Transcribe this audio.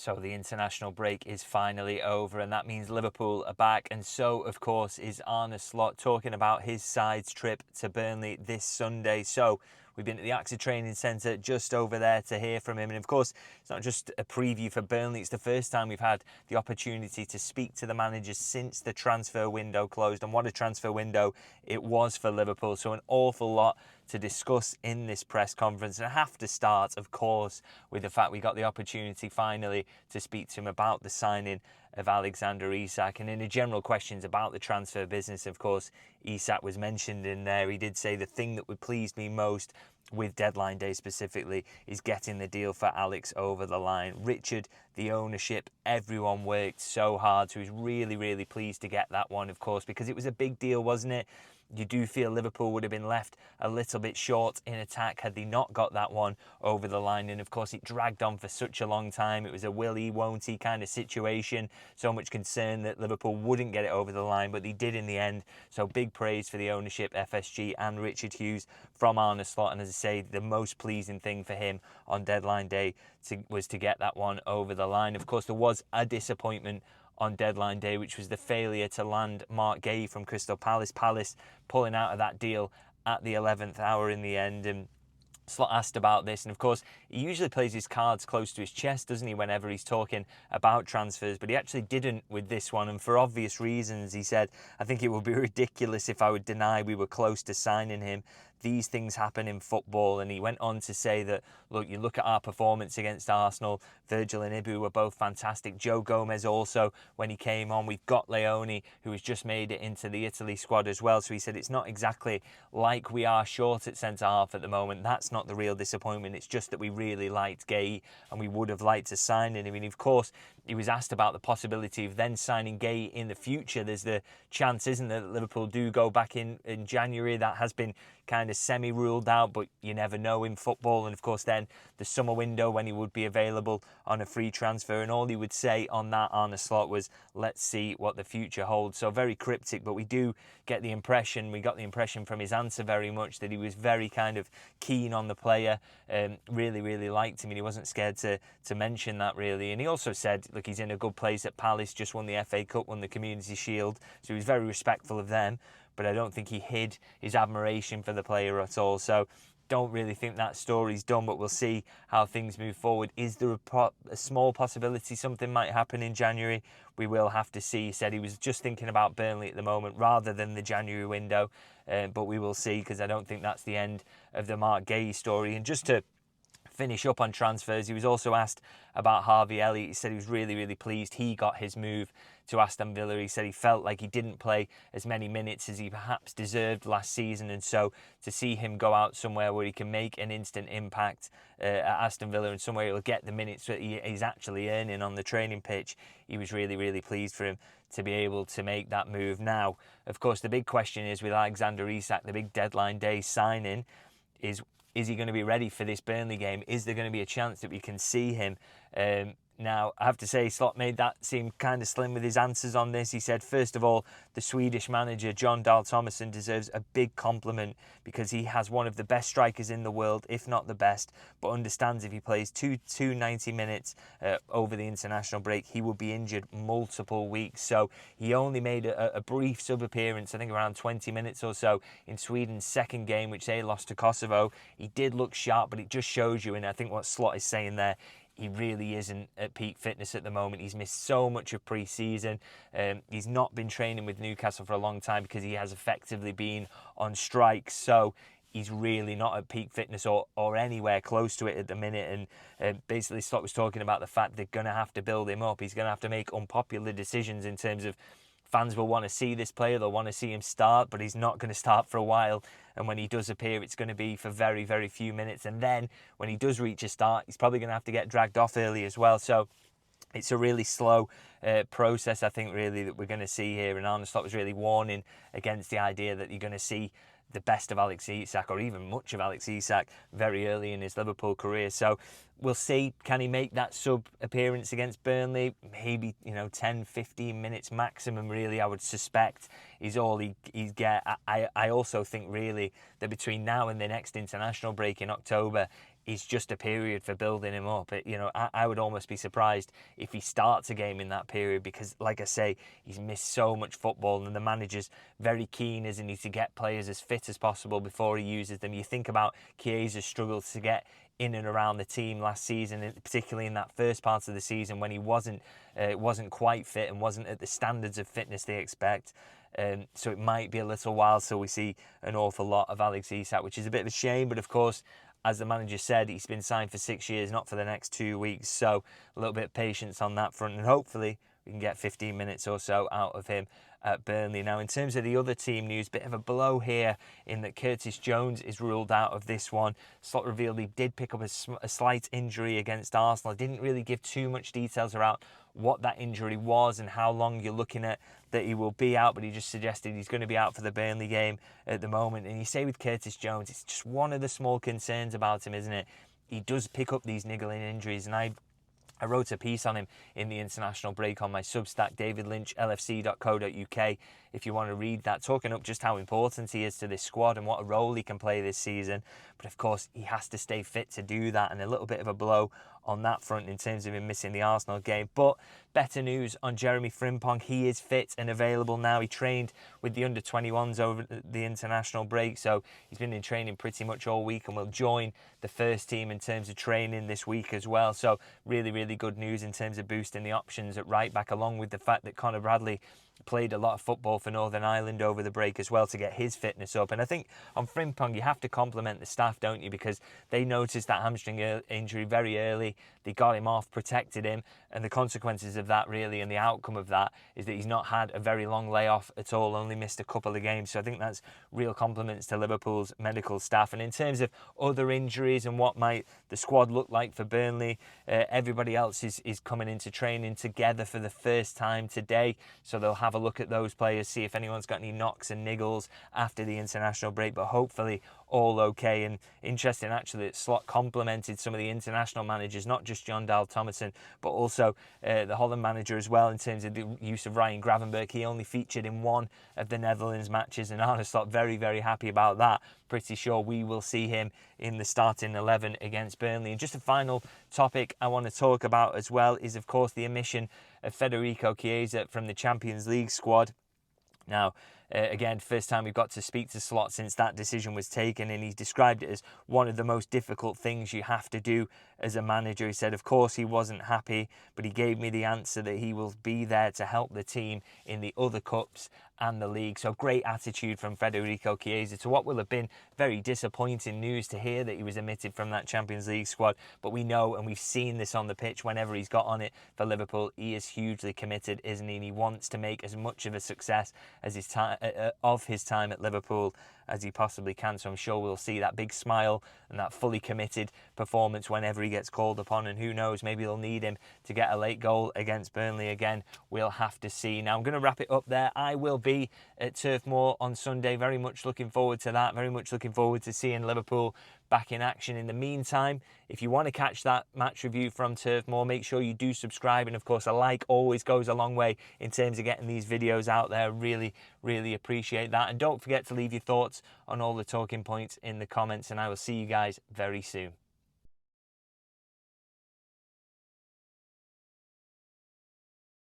So the international break is finally over, and that means Liverpool are back, and so of course is Arne Slot, talking about his side's trip to Burnley this Sunday. So we've been at the AXA Training Centre just over there to hear from him, and of course it's not just a preview for Burnley, it's the first time we've had the opportunity to speak to the managers since the transfer window closed, and what a transfer window it was for Liverpool. So an awful lot to discuss in this press conference, and I have to start, of course, with the fact we got the opportunity finally to speak to him about the signing of Alexander Isak. And in the general questions about the transfer business, of course, Isak was mentioned in there. He did say the thing that would please me most with deadline day specifically is getting the deal for Alex over the line. Richard, the ownership, everyone worked so hard, so he's really, really pleased to get that one, of course, because it was a big deal, wasn't it? You do feel Liverpool would have been left a little bit short in attack had they not got that one over the line. And of course, it dragged on for such a long time. It was a will he, won't he kind of situation. So much concern that Liverpool wouldn't get it over the line, but they did in the end. So big praise for the ownership, FSG and Richard Hughes from Arne Slot. And as I say, the most pleasing thing for him on deadline day was to get that one over the line. Of course, there was a disappointment on deadline day, which was the failure to land Marc Guehi from Crystal Palace. Palace pulling out of that deal at the 11th hour in the end. And Slot asked about this, and of course he usually plays his cards close to his chest, doesn't he, whenever he's talking about transfers, but he actually didn't with this one, and for obvious reasons. He said, I think it would be ridiculous if I would deny we were close to signing him. These things happen in football. And he went on to say that, look, you look at our performance against Arsenal, Virgil and Ibu were both fantastic. Joe Gomez also, when he came on. We've got Leone, who has just made it into the Italy squad as well. So he said it's not exactly like we are short at centre-half at the moment. That's not the real disappointment. It's just that we really liked Guehi and we would have liked to sign him. I mean, of course, he was asked about the possibility of then signing Guehi in the future. There's the chance, isn't there, that Liverpool do go back in January. That has been kind of semi-ruled out, but you never know in football. And of course then the summer window when he would be available on a free transfer, and all he would say on that, Arne Slot, was let's see what the future holds. So very cryptic, but we got the impression from his answer very much that he was very kind of keen on the player, really liked him, and he wasn't scared to mention that really. And he also said, look, he's in a good place at Palace, just won the FA Cup, won the Community Shield, so he was very respectful of them, but I don't think he hid his admiration for the player at all. So don't really think that story's done, but we'll see how things move forward. Is there a small possibility something might happen in January? We will have to see. He said he was just thinking about Burnley at the moment rather than the January window, but we will see, because I don't think that's the end of the Marc Guehi story. And just to finish up on transfers, he was also asked about Harvey Elliott. He said he was really pleased he got his move to Aston Villa. He said he felt like he didn't play as many minutes as he perhaps deserved last season, and so to see him go out somewhere where he can make an instant impact at Aston Villa and somewhere he'll get the minutes that he's actually earning on the training pitch, he was really pleased for him to be able to make that move. Now, of course, the big question is with Alexander Isak, the big deadline day signing, is he going to be ready for this Burnley game? Is there going to be a chance that we can see him? Now, I have to say, Slot made that seem kind of slim with his answers on this. He said, first of all, the Swedish manager, Jon Dahl Tomasson, deserves a big compliment because he has one of the best strikers in the world, if not the best, but understands if he plays two 90 minutes over the international break, he will be injured multiple weeks. So he only made a brief sub-appearance, I think around 20 minutes or so, in Sweden's second game, which they lost to Kosovo. He did look sharp, but it just shows you, and I think what Slot is saying there, he really isn't at peak fitness at the moment. He's missed so much of pre-season. He's not been training with Newcastle for a long time because he has effectively been on strike. So he's really not at peak fitness or anywhere close to it at the minute. And basically Slot was talking about the fact they're going to have to build him up. He's going to have to make unpopular decisions in terms of fans will want to see this player, they'll want to see him start, but he's not going to start for a while. And when he does appear, it's going to be for very few minutes. And then when he does reach a start, he's probably going to have to get dragged off early as well. So it's a really slow process, I think, really, that we're going to see here. And Arne Slot was really warning against the idea that you're going to see the best of Alex Isak, or even much of Alex Isak, very early in his Liverpool career. So we'll see, can he make that sub-appearance against Burnley? Maybe, 10, 15 minutes maximum, really, I would suspect, is all he'd get. I also think, really, that between now and the next international break in October, is just a period for building him up. I would almost be surprised if he starts a game in that period, because, like I say, he's missed so much football, and the manager's very keen, isn't he, to get players as fit as possible before he uses them. You think about Chiesa's struggles to get in and around the team last season, particularly in that first part of the season when he wasn't quite fit and wasn't at the standards of fitness they expect. So it might be a little while till we see an awful lot of Alex Isak, which is a bit of a shame. But of course, as the manager said, he's been signed for 6 years, not for the next 2 weeks. So a little bit of patience on that front, and hopefully we can get 15 minutes or so out of him at Burnley. Now, in terms of the other team news, bit of a blow here in that Curtis Jones is ruled out of this one. Slot revealed he did pick up a slight injury against Arsenal. Didn't really give too much details around what that injury was and how long you're looking at that he will be out, but he just suggested he's going to be out for the Burnley game at the moment. And you say with Curtis Jones, it's just one of the small concerns about him, isn't it? He does pick up these niggling injuries, and I wrote a piece on him in the international break on my Substack, davidlynchlfc.co.uk, if you want to read that, talking up just how important he is to this squad and what a role he can play this season. But of course, he has to stay fit to do that, and a little bit of a blow on that front in terms of him missing the Arsenal game. But better news on Jeremie Frimpong. He is fit and available now. He trained with the under-21s over the international break, so he's been in training pretty much all week and will join the first team in terms of training this week as well. So really, really good news in terms of boosting the options at right back, along with the fact that Conor Bradley played a lot of football for Northern Ireland over the break as well to get his fitness up. And I think on Frimpong, you have to compliment the staff, don't you? Because they noticed that hamstring injury very early. They got him off, protected him, and the consequences of that really, and the outcome of that, is that he's not had a very long layoff at all, only missed a couple of games. So I think that's real compliments to Liverpool's medical staff. And in terms of other injuries and what might the squad look like for Burnley, everybody else is coming into training together for the first time today. So they'll have a look at those players, see if anyone's got any knocks and niggles after the international break, but hopefully all okay. And interesting actually that Slot complimented some of the international managers, not just John Dahl Tomasson, but also the Holland manager as well, in terms of the use of Ryan Gravenberch. He only featured in one of the Netherlands matches, and Arne Slot very, very happy about that. Pretty sure we will see him in the starting 11 against Burnley. And just a final topic I want to talk about as well is, of course, the omission of Federico Chiesa from the Champions League squad. Now, again, first time we've got to speak to Slot since that decision was taken, and he described it as one of the most difficult things you have to do as a manager. He said, of course, he wasn't happy, but he gave me the answer that he will be there to help the team in the other cups and the league. So great attitude from Federico Chiesa to what will have been very disappointing news to hear that he was omitted from that Champions League squad. But we know, and we've seen this on the pitch whenever he's got on it for Liverpool, he is hugely committed, isn't he? And he wants to make as much of a success as his time at Liverpool as he possibly can. So I'm sure we'll see that big smile and that fully committed performance whenever he gets called upon. And who knows, maybe they'll need him to get a late goal against Burnley again. We'll have to see. Now I'm going to wrap it up there. I will be at Turf Moor on Sunday. Very much looking forward to that. Very much looking forward to seeing Liverpool back in action. In the meantime, if you want to catch that match review from Turf Moor, make sure you do subscribe. And of course, a like always goes a long way in terms of getting these videos out there. Really, really appreciate that. And don't forget to leave your thoughts on all the talking points in the comments. And I will see you guys very soon.